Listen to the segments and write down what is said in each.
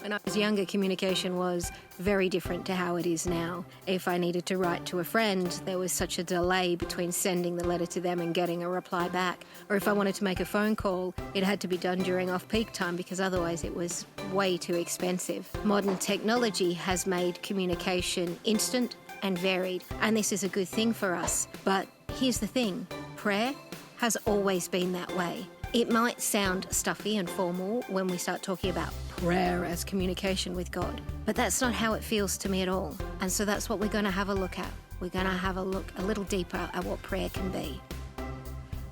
When I was younger, communication was very different to how it is now. If I needed to write to a friend, there was such a delay between sending the letter to them and getting a reply back. Or if I wanted to make a phone call, it had to be done during off-peak time because otherwise it was way too expensive. Modern technology has made communication instant and varied, and this is a good thing for us. But here's the thing, prayer has always been that way. It might sound stuffy and formal when we start talking about prayer as communication with God, but that's not how it feels to me at all. And so that's what we're going to have a look at. We're going to have a look a little deeper at what prayer can be.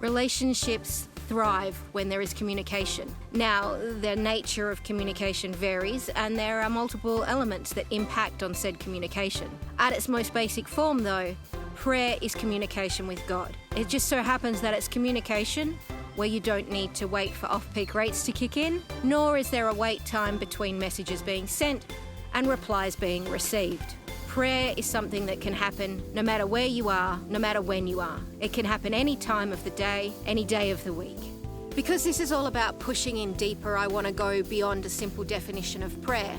Relationships thrive when there is communication. Now, the nature of communication varies, and there are multiple elements that impact on said communication. At its most basic form, though, prayer is communication with God. It just so happens that it's communication where you don't need to wait for off-peak rates to kick in, nor is there a wait time between messages being sent and replies being received. Prayer is something that can happen no matter where you are, no matter when you are. It can happen any time of the day, any day of the week. Because this is all about pushing in deeper, I want to go beyond a simple definition of prayer.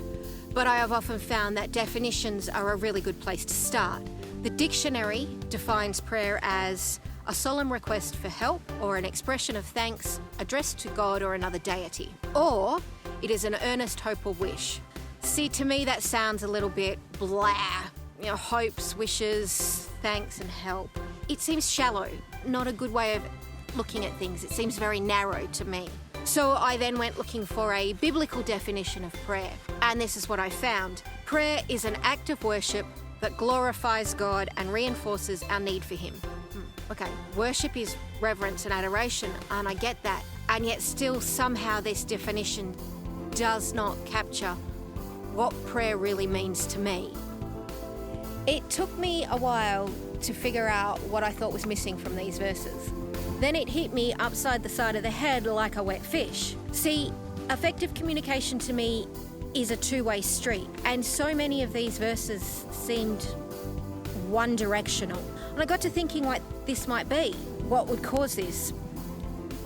But I have often found that definitions are a really good place to start. The dictionary defines prayer as a solemn request for help or an expression of thanks addressed to God or another deity. Or it is an earnest hope or wish. See, to me that sounds a little bit blah. Hopes, wishes, thanks and help. It seems shallow, not a good way of looking at things. It seems very narrow to me. So I then went looking for a biblical definition of prayer. And this is what I found. Prayer is an act of worship that glorifies God and reinforces our need for Him. Okay, worship is reverence and adoration, and I get that. And yet still somehow this definition does not capture what prayer really means to me. It took me a while to figure out what I thought was missing from these verses. Then it hit me upside the side of the head like a wet fish. See, effective communication to me is a two-way street, and so many of these verses seemed one-directional. And I got to thinking what this might be, what would cause this.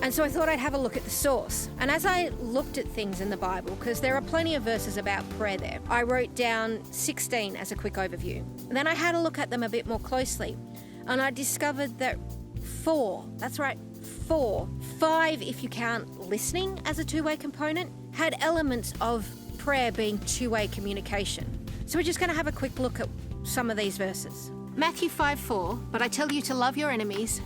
And so I thought I'd have a look at the source. And as I looked at things in the Bible, because there are plenty of verses about prayer there, I wrote down 16 as a quick overview. And then I had a look at them a bit more closely, and I discovered that 4, that's right, 5 if you count listening as a two-way component, had elements of prayer being two-way communication. So we're just going to have a quick look at some of these verses. Matthew 5:4, but I tell you to love your enemies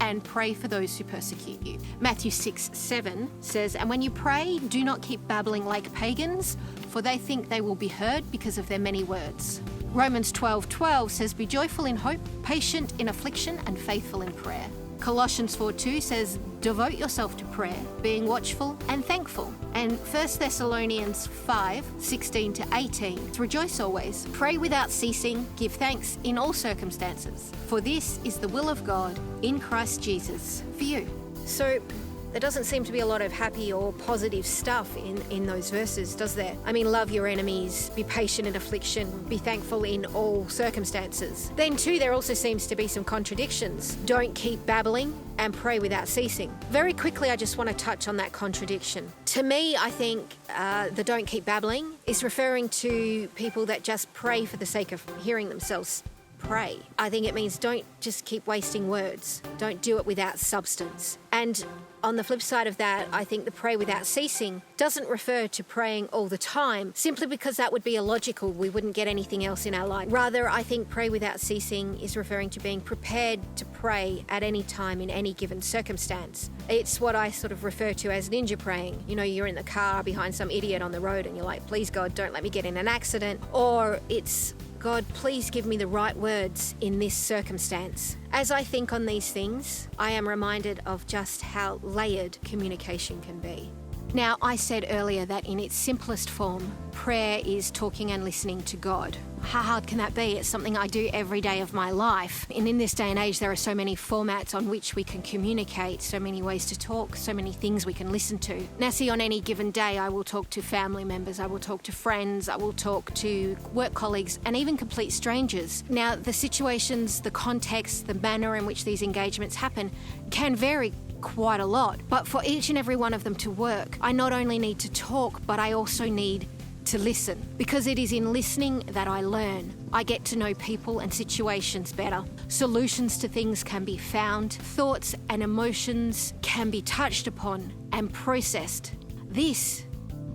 and pray for those who persecute you. Matthew 6:7 says, and when you pray, do not keep babbling like pagans, for they think they will be heard because of their many words. Romans 12:12 says, be joyful in hope, patient in affliction, and faithful in prayer. Colossians 4:2 says, devote yourself to prayer, being watchful and thankful. And 1 Thessalonians 5:16-18, rejoice always, pray without ceasing, give thanks in all circumstances, for this is the will of God in Christ Jesus for you. So there doesn't seem to be a lot of happy or positive stuff in those verses, does there? I mean, love your enemies, be patient in affliction, be thankful in all circumstances. Then too, there also seems to be some contradictions. Don't keep babbling and pray without ceasing. Very quickly, I just want to touch on that contradiction. To me, I think the don't keep babbling is referring to people that just pray for the sake of hearing themselves pray. I think it means don't just keep wasting words. Don't do it without substance. And on the flip side of that, I think the pray without ceasing doesn't refer to praying all the time, simply because that would be illogical. We wouldn't get anything else in our life. Rather, I think pray without ceasing is referring to being prepared to pray at any time in any given circumstance. It's what I sort of refer to as ninja praying. You're in the car behind some idiot on the road and you're like, please God, don't let me get in an accident. Or it's, God, please give me the right words in this circumstance. As I think on these things, I am reminded of just how layered communication can be. Now, I said earlier that in its simplest form, prayer is talking and listening to God. How hard can that be? It's something I do every day of my life. And in this day and age, there are so many formats on which we can communicate, so many ways to talk, so many things we can listen to. Now, see, on any given day, I will talk to family members, I will talk to friends, I will talk to work colleagues, and even complete strangers. Now, the situations, the context, the manner in which these engagements happen can vary quite a lot. But for each and every one of them to work, I not only need to talk, but I also need to listen, because it is in listening that I learn. I get to know people and situations better. Solutions to things can be found. Thoughts and emotions can be touched upon and processed. This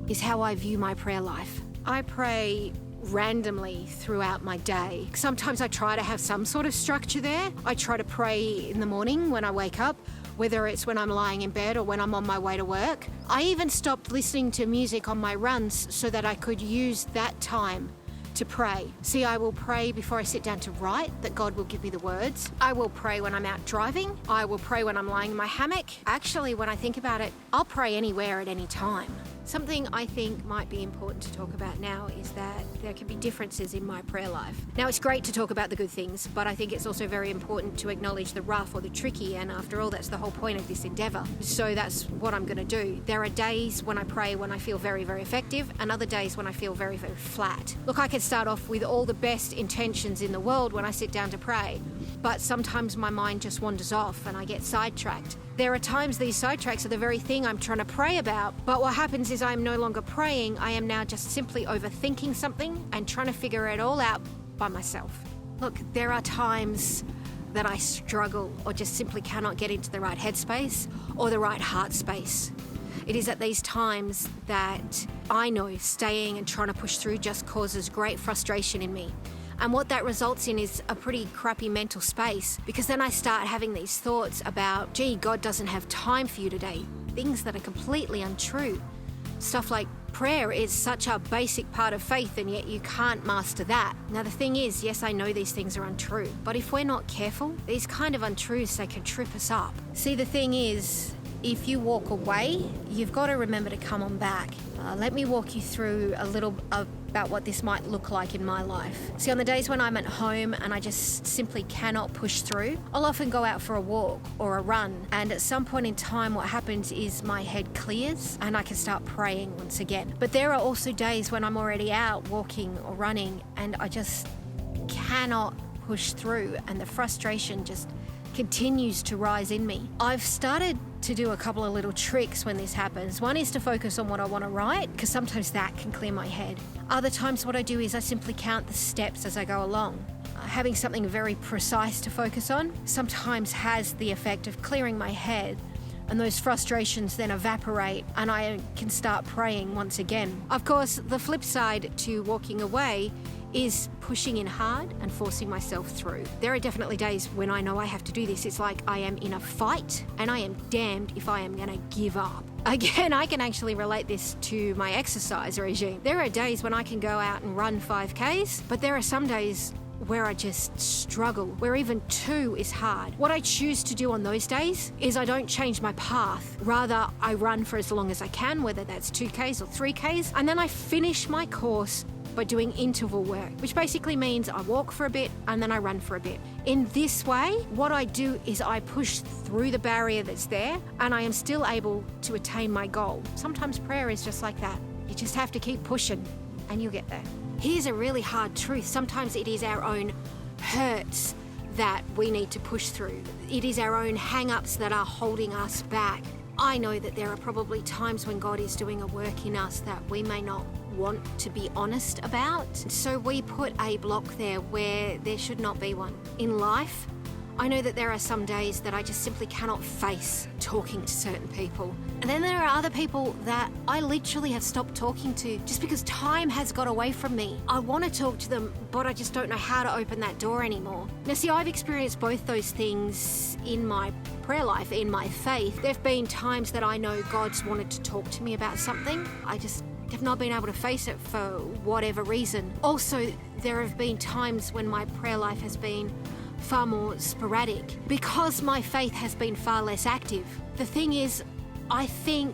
is how I view my prayer life. I pray randomly throughout my day. Sometimes I try to have some sort of structure there. I try to pray in the morning when I wake up, whether it's when I'm lying in bed or when I'm on my way to work. I even stopped listening to music on my runs so that I could use that time to pray. See, I will pray before I sit down to write, that God will give me the words. I will pray when I'm out driving. I will pray when I'm lying in my hammock. Actually, when I think about it, I'll pray anywhere at any time. Something I think might be important to talk about now is that there can be differences in my prayer life. Now, it's great to talk about the good things, but I think it's also very important to acknowledge the rough or the tricky, and after all, that's the whole point of this endeavour. So that's what I'm going to do. There are days when I pray when I feel very, very effective, and other days when I feel very, very flat. Look, I can start off with all the best intentions in the world when I sit down to pray, but sometimes my mind just wanders off and I get sidetracked. There are times these sidetracks are the very thing I'm trying to pray about, but what happens is I'm no longer praying. I am now just simply overthinking something and trying to figure it all out by myself. Look, there are times that I struggle or just simply cannot get into the right headspace or the right heart space. It is at these times that I know staying and trying to push through just causes great frustration in me. And what that results in is a pretty crappy mental space, because then I start having these thoughts about, gee, God doesn't have time for you today. Things that are completely untrue. Stuff like prayer is such a basic part of faith, and yet you can't master that. Now, the thing is, yes, I know these things are untrue, but if we're not careful, these kind of untruths, they can trip us up. See, the thing is, if you walk away, you've got to remember to come on back. Let me walk you through a little about what this might look like in my life. See, on the days when I'm at home and I just simply cannot push through, I'll often go out for a walk or a run, and at some point in time what happens is my head clears and I can start praying once again. But there are also days when I'm already out walking or running and I just cannot push through, and the frustration just continues to rise in me. I've started to do a couple of little tricks when this happens. One is to focus on what I want to write, because sometimes that can clear my head. Other times what I do is I simply count the steps as I go along. Having something very precise to focus on sometimes has the effect of clearing my head, and those frustrations then evaporate and I can start praying once again. Of course, the flip side to walking away is pushing in hard and forcing myself through. There are definitely days when I know I have to do this. It's like I am in a fight and I am damned if I am going to give up. Again, I can actually relate this to my exercise regime. There are days when I can go out and run 5Ks, but there are some days where I just struggle, where even 2 is hard. What I choose to do on those days is I don't change my path. Rather, I run for as long as I can, whether that's 2Ks or 3Ks, and then I finish my course by doing interval work, which basically means I walk for a bit and then I run for a bit. In this way, what I do is I push through the barrier that's there and I am still able to attain my goal. Sometimes prayer is just like that. You just have to keep pushing and you'll get there. Here's a really hard truth. Sometimes it is our own hurts that we need to push through. It is our own hang-ups that are holding us back. I know that there are probably times when God is doing a work in us that we may not want to be honest about. So we put a block there where there should not be one. In life, I know that there are some days that I just simply cannot face talking to certain people. And then there are other people that I literally have stopped talking to just because time has got away from me. I want to talk to them, but I just don't know how to open that door anymore. Now, see, I've experienced both those things in my prayer life, in my faith. There have been times that I know God's wanted to talk to me about something. I just have not been able to face it for whatever reason. Also, there have been times when my prayer life has been far more sporadic because my faith has been far less active. The thing is, I think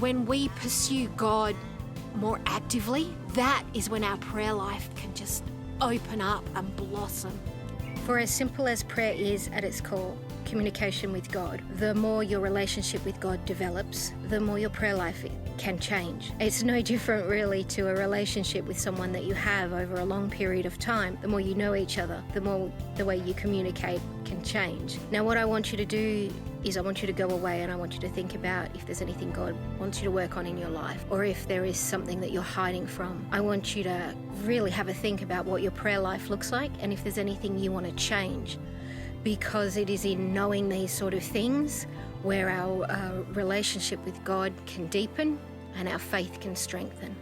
when we pursue God more actively, that is when our prayer life can just open up and blossom. For as simple as prayer is at its core, communication with God, the more your relationship with God develops, the more your prayer life can change. It's no different really to a relationship with someone that you have over a long period of time. The more you know each other, the more the way you communicate can change. Now, what I want you to do is I want you to go away and I want you to think about if there's anything God wants you to work on in your life, or if there is something that you're hiding from. I want you to really have a think about what your prayer life looks like and if there's anything you want to change, because it is in knowing these sort of things where our relationship with God can deepen and our faith can strengthen.